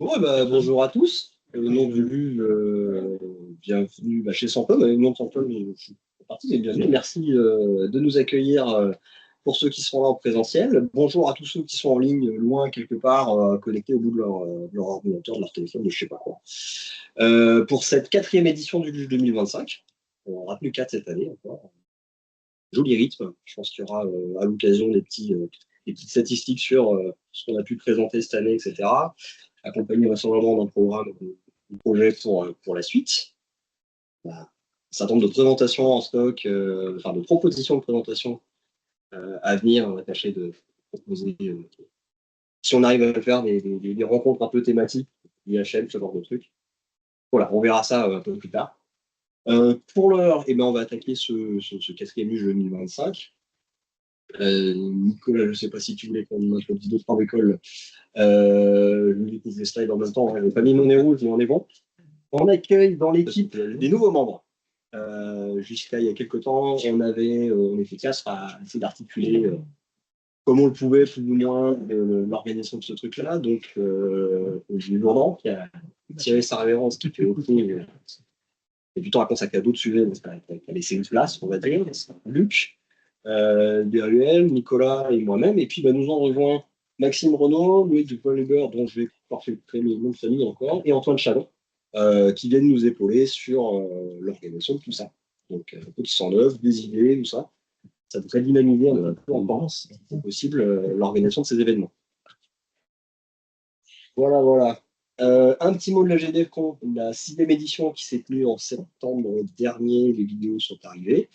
Ouais, bonjour à tous. Au nom du LU, bienvenue chez Sampom. Au nom de Sampom, je suis parti, et bienvenue. Merci de nous accueillir pour ceux qui seront là en présentiel. Bonjour à tous ceux qui sont en ligne, loin quelque part, connectés au bout de leur ordinateur, de leur téléphone, de je sais pas quoi. Pour cette quatrième édition du LU 2025, on en aura plus quatre cette année encore. Joli rythme. Je pense qu'il y aura à l'occasion des petites statistiques sur ce qu'on a pu présenter cette année, etc. Accompagné vraisemblablement d'un programme de projet pour la suite. Bah, un certain nombre de présentations en stock, enfin de propositions de présentation à venir. On va tâcher de proposer, si on arrive à faire, des rencontres un peu thématiques, IHM, ce genre de trucs. Voilà, on verra ça un peu plus tard. Pour l'heure, on va attaquer ce quatrième jeu 2025. Nicolas, je ne sais pas si tu voulais qu'on introduise deux, trois écoles. Je découvre les slides en même temps. Hein. Je n'ai pas mis mon nez rouge, mais on est bon. On accueille dans l'équipe des nouveaux membres. Jusqu'à il y a quelques temps, on était quatre à essayer d'articuler comme on le pouvait, plus ou moins, l'organisation de ce truc-là. Donc, j'ai Jourdan qui a tiré sa révérence, qui fait au fond, et du temps à consacrer à d'autres sujets, mais qui a laissé une place, on va dire. Luc, DAUL, Nicolas et moi-même. Et puis, nous en rejoint Maxime Renaud, Louis Dupoliber, dont je vais pouvoir faire le nom de famille encore, et Antoine Chalon, qui viennent nous épauler sur l'organisation de tout ça. Donc, un peu de 109, des idées, tout ça. Ça devrait dynamiser un peu en pense, si c'est possible, l'organisation de ces événements. Voilà, voilà. Un petit mot de la GDFCon, la sixième édition qui s'est tenue en septembre dernier, les vidéos sont arrivées.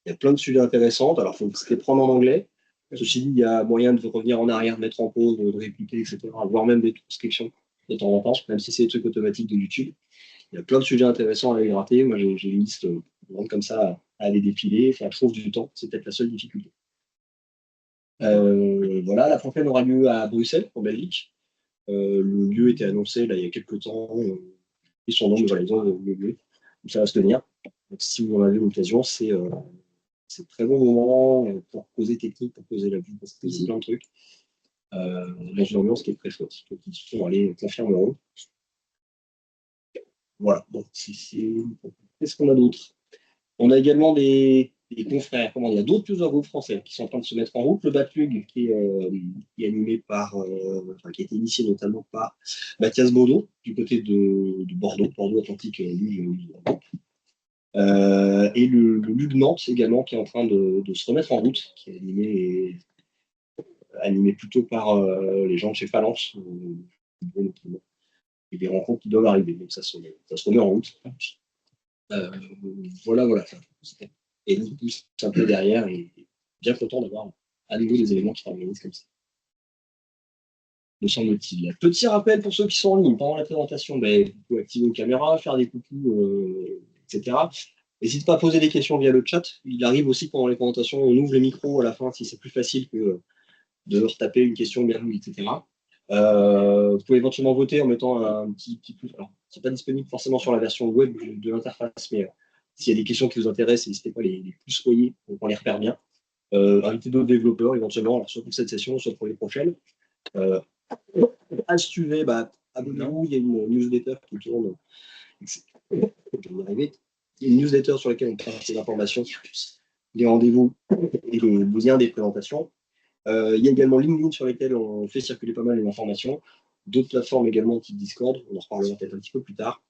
Il y a plein de sujets intéressants. Alors, il faut se les prendre en anglais. Ceci dit, il y a moyen de revenir en arrière, de mettre en pause, de répliquer, etc., voire même des transcriptions de temps en temps, même si c'est des trucs automatiques de YouTube. Il y a plein de sujets intéressants à aller gratter. Moi, j'ai une liste grande comme ça à aller dépiler. Faire chose du temps, c'est peut-être la seule difficulté. Voilà, la prochaine aura lieu à Bruxelles, en Belgique. Le lieu était annoncé là, il y a quelques temps. Et son nom, mais voilà, ils ont le lieu où ça va se tenir. Donc, si vous en avez l'occasion, c'est un très bon moment pour poser technique, pour poser la vue, pour poser plein de trucs. Dans une ambiance qui est très chouette. Donc, ils sont allés confirmeront. Voilà. Donc, qu'est-ce qu'on a d'autre? On a également des confrères, comment dire, d'autres plusieurs groupes français qui sont en train de se mettre en route. Le Batlug, qui est animé par, qui a été initié notamment par Mathias Baudot, du côté de Bordeaux, Bordeaux Atlantique, et le Lug Nantes également, qui est en train de se remettre en route, qui est animé plutôt par les gens de chez Phalanx, et des rencontres qui doivent arriver. Donc ça se remet en route. Euh, voilà, voilà. Et nous pousse un peu derrière et bien content d'avoir à nouveau des éléments qui s'organisent comme ça. Me semble-t-il. Petit rappel pour ceux qui sont en ligne pendant la présentation, vous pouvez activer vos caméras, faire des coucous, etc. N'hésitez pas à poser des questions via le chat. Il arrive aussi pendant les présentations, on ouvre les micros à la fin si c'est plus facile que de retaper une question bien lue, etc. Vous pouvez éventuellement voter en mettant un petit pouce. Alors, c'est pas disponible forcément sur la version web de l'interface, mais s'il y a des questions qui vous intéressent, n'hésitez pas à les plus soyer pour qu'on les repère bien. Inviter d'autres développeurs éventuellement, alors, soit pour cette session, soit pour les prochaines. À ce sujet, abonnez-vous, il y a une newsletter qui tourne. Je vais y arriver. Une newsletter sur laquelle on partage des informations, des rendez-vous et les liens des présentations. Il y a également LinkedIn sur lesquels on fait circuler pas mal d'informations. D'autres plateformes également, type Discord. On en reparlera peut-être un petit peu plus tard.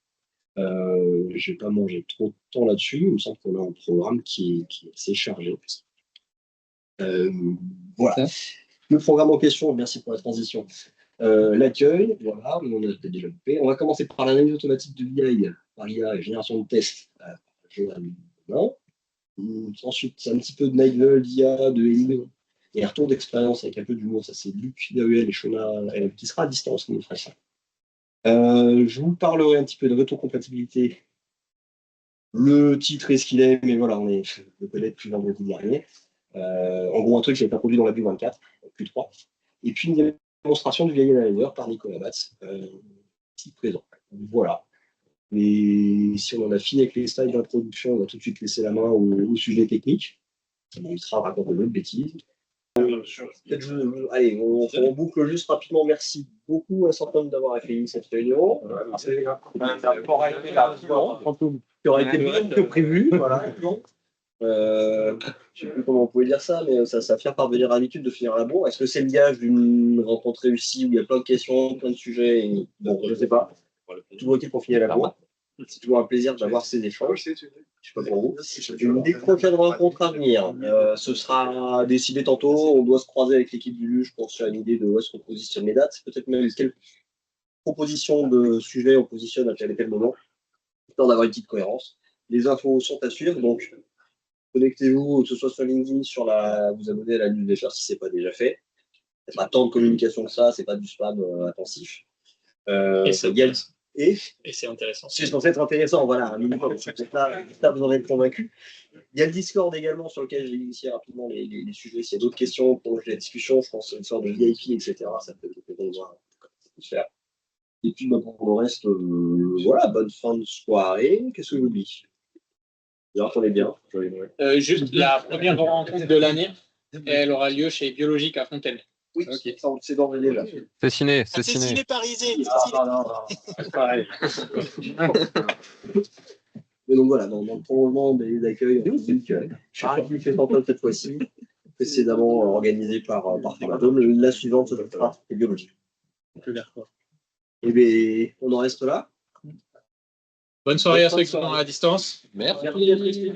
Je ne vais pas manger trop de temps là-dessus. Il me semble qu'on a un programme qui est assez chargé. Voilà. Le programme en question, merci pour la transition. L'accueil, voilà, on a peut-être déjà loupé. On va commencer par l'analyse automatique de BI, par IA et génération de tests. Ensuite, c'est un petit peu de Nigel, d'IA, de Elio, et un retour d'expérience avec un peu d'humour. Ça, c'est Luc, DAUL et Shona, qui sera à distance, comme ferait ça. Je vous parlerai un petit peu de rétrocompatibilité. Le titre est ce qu'il est, mais voilà, on le connaît depuis vendredi dernier. En gros, un truc qui a été introduit dans la Vue 24, Q3. Et puis une démonstration du vieil analyzer par Nicolas Batz, ici présent. Voilà. Et si on en a fini avec les slides d'introduction, on va tout de suite laisser la main au sujet technique. Ça m'évitera de raconter d'autres bêtises. Allez, on boucle juste rapidement. Merci beaucoup à Santone d'avoir accueilli cette réunion. Qui aura été bien que prévu. Voilà. Je ne sais plus comment on pouvait dire ça, mais ça finit par devenir l'habitude de finir à bon. Est-ce que c'est le gage d'une rencontre réussie où il y a plein de questions, plein de sujets bon, je ne sais pas. Toujours ok pour finir à la bourre. C'est toujours un plaisir d'avoir ces échanges. Je ne sais pas pour vous. Une des prochaines rencontres à venir, ce sera décidé tantôt. On doit se croiser avec l'équipe du LUGE pour se faire une idée de où est-ce qu'on positionne les dates. Peut-être même quelles propositions de sujets on positionne à tel et tel moment, histoire d'avoir une petite cohérence. Les infos sont à suivre, donc connectez-vous, que ce soit sur LinkedIn, vous abonnez à la newsletter si ce n'est pas déjà fait. Il n'y a pas tant de communication que ça, c'est pas du spam intensif. Et c'est intéressant. C'est censé être intéressant, voilà, un minimum. Là, vous en êtes convaincu. Il y a le Discord également sur lequel j'ai initié rapidement les sujets. S'il y a d'autres questions pour la discussion, je pense une sorte de VIP, etc. Ça peut voir faire. Et puis pour le reste, voilà, bonne fin de soirée. Qu'est-ce que j'oublie? J'entendais bien. Juste la première rencontre de l'année, elle aura lieu chez Biologique à Fontaine. Oui, okay. C'est dans l'année là. C'est ciné, c'est ciné. ciné Parisé. Non. Pareil. Mais donc voilà, dans le prolongement des accueils, je ne sais pas qui fait Santone cette fois-ci, précédemment organisé par Fantôme. La suivante, ce sera Biologique. Et bien, on en reste là. Bonne soirée à ceux qui sont à la distance. Merci. Merci.